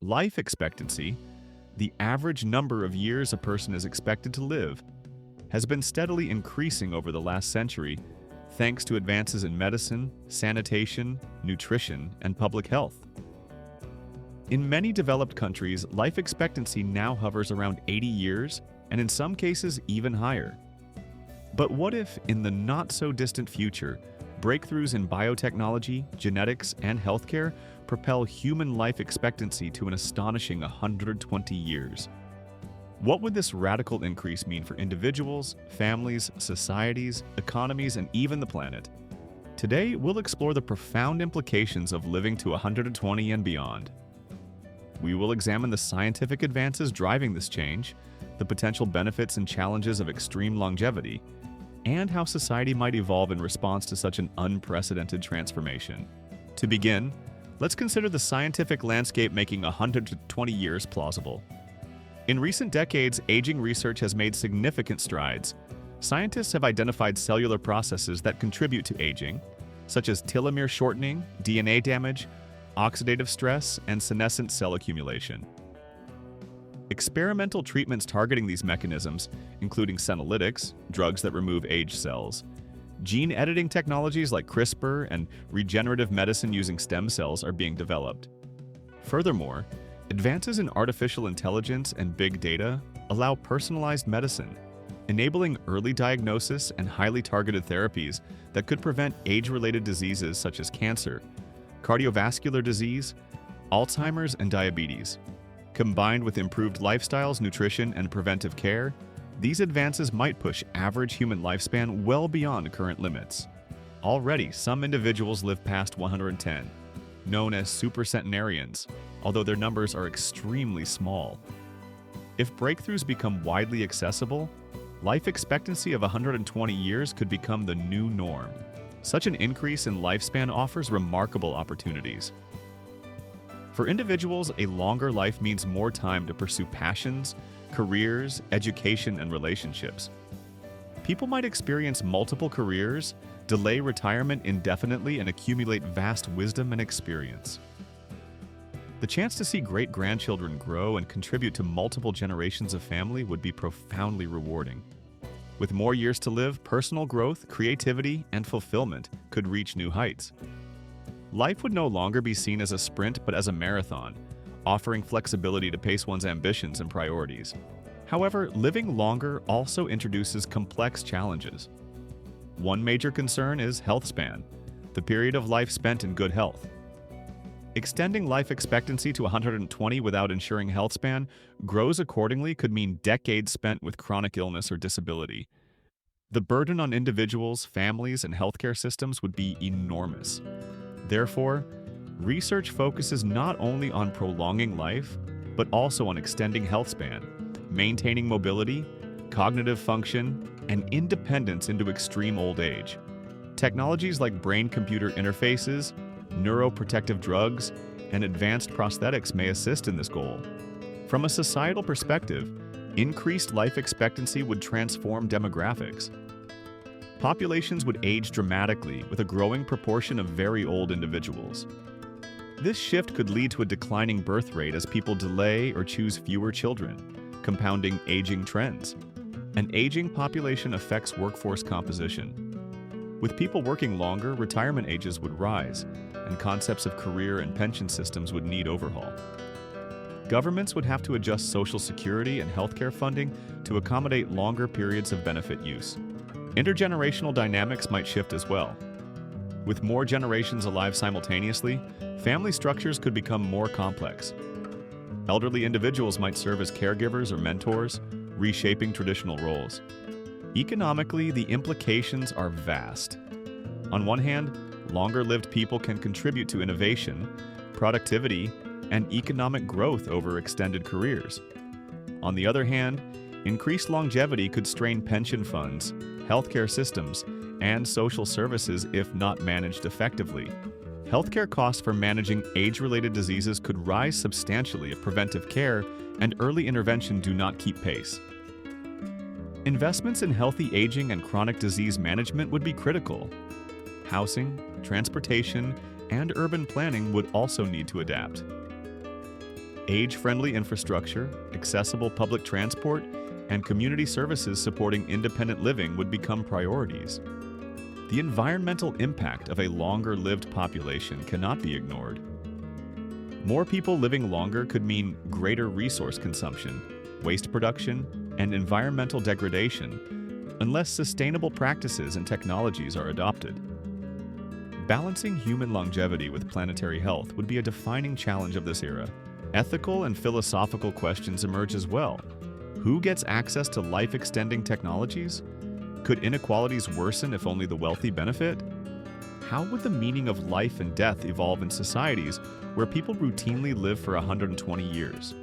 Life expectancy, the average number of years a person is expected to live, has been steadily increasing over the last century thanks to advances in medicine, sanitation, nutrition, and public health. In many developed countries, life expectancy now hovers around 80 years, and in some cases even higher. But what if, in the not-so-distant future, breakthroughs in biotechnology, genetics, and healthcare propel human life expectancy to an astonishing 120 years? What would this radical increase mean for individuals, families, societies, economies, and even the planet? Today, we'll explore the profound implications of living to 120 and beyond. We will examine the scientific advances driving this change, the potential benefits and challenges of extreme longevity, and how society might evolve in response to such an unprecedented transformation. To begin, let's consider the scientific landscape making 120 years plausible. In recent decades, aging research has made significant strides. Scientists have identified cellular processes that contribute to aging, such as telomere shortening, DNA damage, oxidative stress, and senescent cell accumulation. Experimental treatments targeting these mechanisms, including senolytics, drugs that remove aged cells, gene editing technologies like CRISPR, and regenerative medicine using stem cells are being developed. Furthermore, advances in artificial intelligence and big data allow personalized medicine, enabling early diagnosis and highly targeted therapies that could prevent age-related diseases such as cancer, cardiovascular disease, Alzheimer's, and diabetes. Combined with improved lifestyles, nutrition, and preventive care, these advances might push average human lifespan well beyond current limits. Already, some individuals live past 110, known as supercentenarians, although their numbers are extremely small. If breakthroughs become widely accessible, life expectancy of 120 years could become the new norm. Such an increase in lifespan offers remarkable opportunities. For individuals, a longer life means more time to pursue passions, careers, education, and relationships. People might experience multiple careers, delay retirement indefinitely, and accumulate vast wisdom and experience. The chance to see great-grandchildren grow and contribute to multiple generations of family would be profoundly rewarding. With more years to live, personal growth, creativity, and fulfillment could reach new heights. Life would no longer be seen as a sprint but as a marathon, offering flexibility to pace one's ambitions and priorities. However, living longer also introduces complex challenges. One major concern is health span, the period of life spent in good health. Extending life expectancy to 120 without ensuring health span grows accordingly could mean decades spent with chronic illness or disability. The burden on individuals, families, and healthcare systems would be enormous. Therefore, research focuses not only on prolonging life, but also on extending health span, maintaining mobility, cognitive function, and independence into extreme old age. Technologies like brain-computer interfaces, neuroprotective drugs, and advanced prosthetics may assist in this goal. From a societal perspective, increased life expectancy would transform demographics. Populations would age dramatically with a growing proportion of very old individuals. This shift could lead to a declining birth rate as people delay or choose fewer children, compounding aging trends. An aging population affects workforce composition. With people working longer, retirement ages would rise, and concepts of career and pension systems would need overhaul. Governments would have to adjust Social Security and healthcare funding to accommodate longer periods of benefit use. Intergenerational dynamics might shift as well. With more generations alive simultaneously, family structures could become more complex. Elderly individuals might serve as caregivers or mentors, reshaping traditional roles. Economically, the implications are vast. On one hand, longer-lived people can contribute to innovation, productivity, and economic growth over extended careers. On the other hand, increased longevity could strain pension funds, healthcare systems, and social services if not managed effectively. Healthcare costs for managing age-related diseases could rise substantially if preventive care and early intervention do not keep pace. Investments in healthy aging and chronic disease management would be critical. Housing, transportation, and urban planning would also need to adapt. Age-friendly infrastructure, accessible public transport, and community services supporting independent living would become priorities. The environmental impact of a longer-lived population cannot be ignored. More people living longer could mean greater resource consumption, waste production, and environmental degradation, unless sustainable practices and technologies are adopted. Balancing human longevity with planetary health would be a defining challenge of this era. Ethical and philosophical questions emerge as well. Who gets access to life-extending technologies? Could inequalities worsen if only the wealthy benefit? How would the meaning of life and death evolve in societies where people routinely live for 120 years?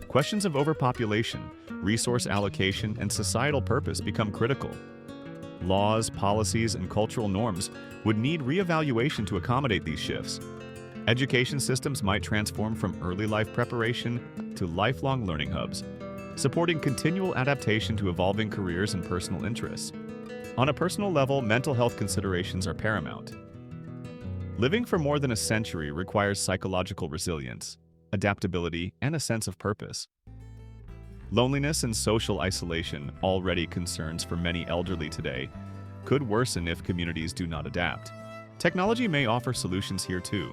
Questions of overpopulation, resource allocation, and societal purpose become critical. Laws, policies, and cultural norms would need reevaluation to accommodate these shifts. Education systems might transform from early life preparation to lifelong learning hubs, supporting continual adaptation to evolving careers and personal interests. On a personal level, mental health considerations are paramount. Living for more than a century requires psychological resilience, adaptability, and a sense of purpose. Loneliness and social isolation, already concerns for many elderly today, could worsen if communities do not adapt. Technology may offer solutions here too.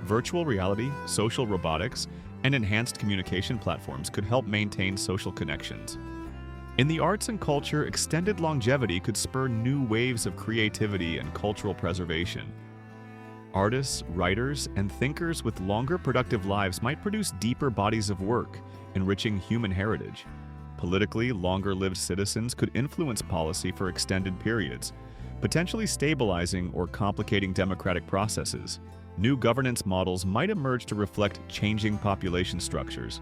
Virtual reality, social robotics, and enhanced communication platforms could help maintain social connections. In the arts and culture, extended longevity could spur new waves of creativity and cultural preservation. Artists, writers, and thinkers with longer productive lives might produce deeper bodies of work, enriching human heritage. Politically, longer-lived citizens could influence policy for extended periods, potentially stabilizing or complicating democratic processes. New governance models might emerge to reflect changing population structures.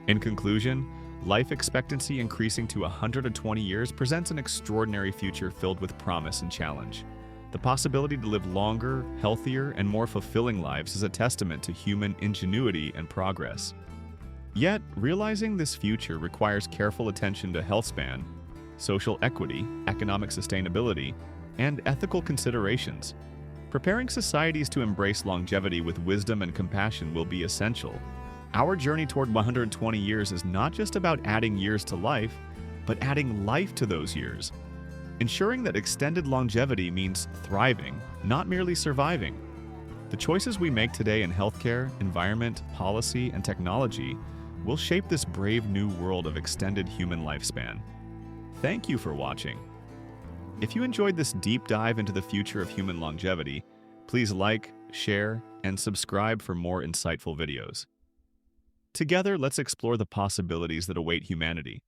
In conclusion, life expectancy increasing to 120 years presents an extraordinary future filled with promise and challenge. The possibility to live longer, healthier, and more fulfilling lives is a testament to human ingenuity and progress. Yet, realizing this future requires careful attention to health span, social equity, economic sustainability, and ethical considerations. Preparing societies to embrace longevity with wisdom and compassion will be essential. Our journey toward 120 years is not just about adding years to life, but adding life to those years. Ensuring that extended longevity means thriving, not merely surviving. The choices we make today in healthcare, environment, policy, and technology will shape this brave new world of extended human lifespan. Thank you for watching. If you enjoyed this deep dive into the future of human longevity, please like, share, and subscribe for more insightful videos. Together, let's explore the possibilities that await humanity.